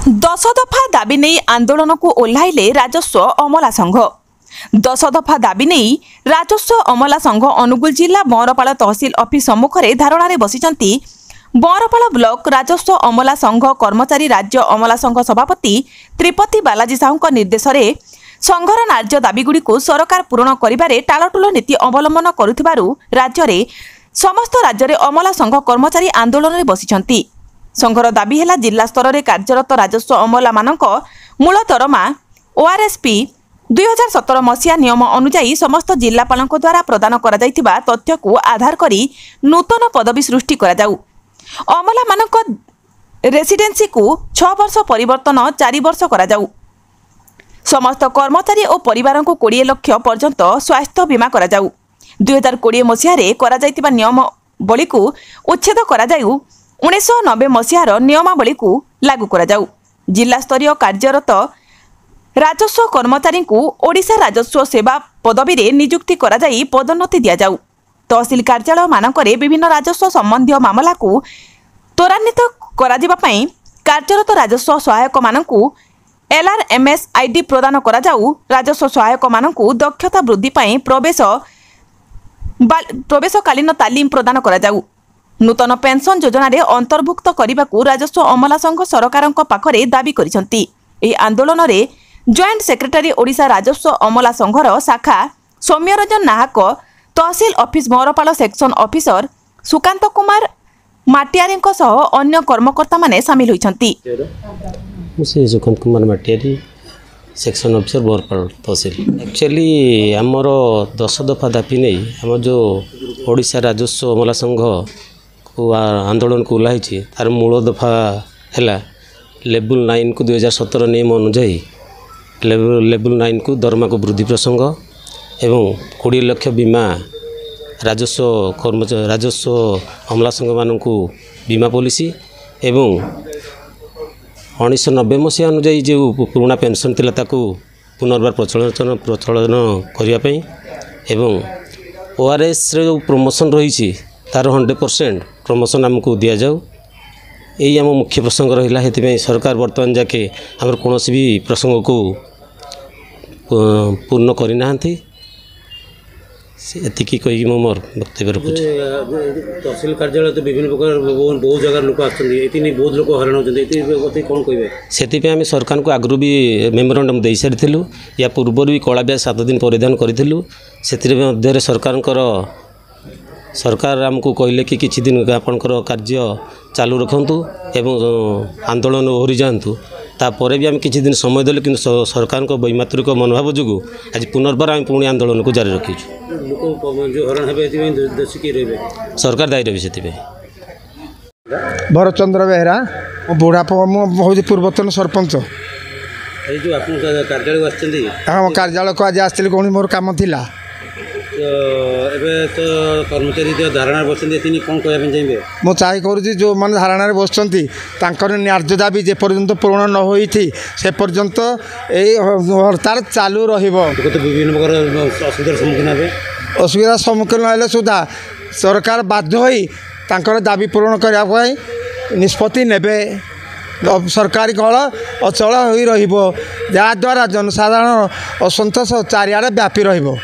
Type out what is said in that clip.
10 दफा दाबी नहीं आंदोलन को ओह्लाइले राजस्व अमला संघ। 10 दफा दाबी नहीं राजस्व अमला संघ अनुगुल जिला बंरपाल तहसिल ऑफिस सम्मुख में धारणा बसिचंती बंरपाल ब्लॉक राजस्व अमला संघ कर्मचारी राज्य अमला संघ सभापति त्रिपति बालाजी साहू निर्देश में संघर न्याय्य दाबीगुड़ी को सरकार पूरण करिबारे टालटुल नीति अवलंबन करुथिबारु राज्य रे समस्त राज्य रे अमला संघ कर्मचारी आंदोलन में बसिचंती। संघर दाबी है जिला स्तर में कार्यरत राजस्व अमला मानक मूल दरमा ओआरएसपी 2017 मसीहा नियम अनुजाई समस्त जिलापाल द्वारा प्रदान करा जायतिबा तथ्य को आधार करी नूतन पदवी सृष्टि करा जाऊ। अमला मानक रेसिडेंसी को 6 वर्ष परिवर्तन 4 वर्ष करा जाऊ। समस्त कर्मचारी और परिवार को 20 लाख पर्यंत स्वास्थ्य बीमा करा जाऊ। 2020 मसीह करा जायतिबा नियमावली को उच्छेद करा जाऊ। 1990 मसीहार नियमावली को लागू करा जाऊ। जिला स्तरीय कार्यरत राजस्व कर्मचारी को ओडिशा राजस्व सेवा पदवी रे नियुक्ति करा जाई पदोन्नति दिया जाऊ। तहसिल कार्यालय मानकरे विभिन्न राजस्व संबंधी मामला को त्वरान्वित करा जिबा पई कार्यरत राजस्व सहायक मानकु एलआरएमएस आईडी प्रदान करा जाऊ। राजस्व सहायक मानकु दक्षता वृद्धि पई प्रवेशकालीन तालीम प्रदान करा जाऊ। नूतन पेंशन योजना रे अंतर्भुक्त करने को राजस्व अमला संघ सरकार पाखरे दाबी करिसंती। एही आंदोलन रे जॉइंट सेक्रेटरी ओडिशा राजस्व अमला संघर शाखा Soumyaranjan Nahak tehsil office Banarpal section officer Sukanta Kumar Matiari अन्य कर्मकर्ता माने शामिल होइछंती। Sukanta Kumar Matiari section officer Banarpal tehsil. Actually आमर 10 दफा दाबी नहीं आम जो ओडिशा राजस्व अमला संघ को आंदोलन को ओह्लाई तार मूल दफा है लेवल 9 को 2017 नियम अनुजाई लेवल 9 को दरमा को वृद्धि प्रसंग एवं 20 लाख बीमा राजस्व अमला संघ मान बीमा पॉलिसी एवं 1990 मसीहा अनुजाई जो पुराना पेंशन थिला ताकू पुनर्बार प्रचलन करने एवं ओआरएस जो प्रमोशन रही तार 100% प्रमोशन आमको दि जाऊ। यही आम मुख्य प्रसंग रहा है। सरकार बर्तमान जाके आम कौन भी प्रसंग को पूर्ण करना एतिकी कही मोर वक्तव्य रखुच्छे। तहसिल कार्यालय तो विभिन्न प्रकार बहुत जगह लोक आसती बहुत लोग हरण होती कौन कहे से आम सरकार को आगु भी मेमोरांडम दे सारी या पूर्व भी कला ब्याज 7 दिन परिधान करूँ से सरकार आमको कहले कि किछि दिन आपणकर कार्य चालू रखंतु एवं आंदोलन ओहरी जातु तापर भी आम किछि दिन समय देले कि सरकार को वैमात्रिक मनोभाव जो आज पुनर्बार आम पुणी आंदोलन को जारी रखीचु। सरकार दायी रही से भरतचंद्र बेहरा बुढ़ाप हूँ पूर्वतन सरपंच। हाँ कार्यालय को आज आसती कौन मोर कम थिला तो कर्मचारी जो धारणा बसती कौन कहना चाहिए मु चाहे करुँच जो मैंने धारणा बसर न्याय्य दाबी जेपर्यंत पूर्ण न हो से पर्यंत हड़ताल चालू विभिन्न प्रकार असुविधार सम्मुखीन हे असुविधा सम्मुखीन हेले सुधा सरकार बाध्य होकर दाबी पूरण करने निष्पत्ति नेबे। सरकारी कल अचल हो रहा जहाँद्वारा जनसाधारण असंतोष चारिआडे व्यापी रहिबो।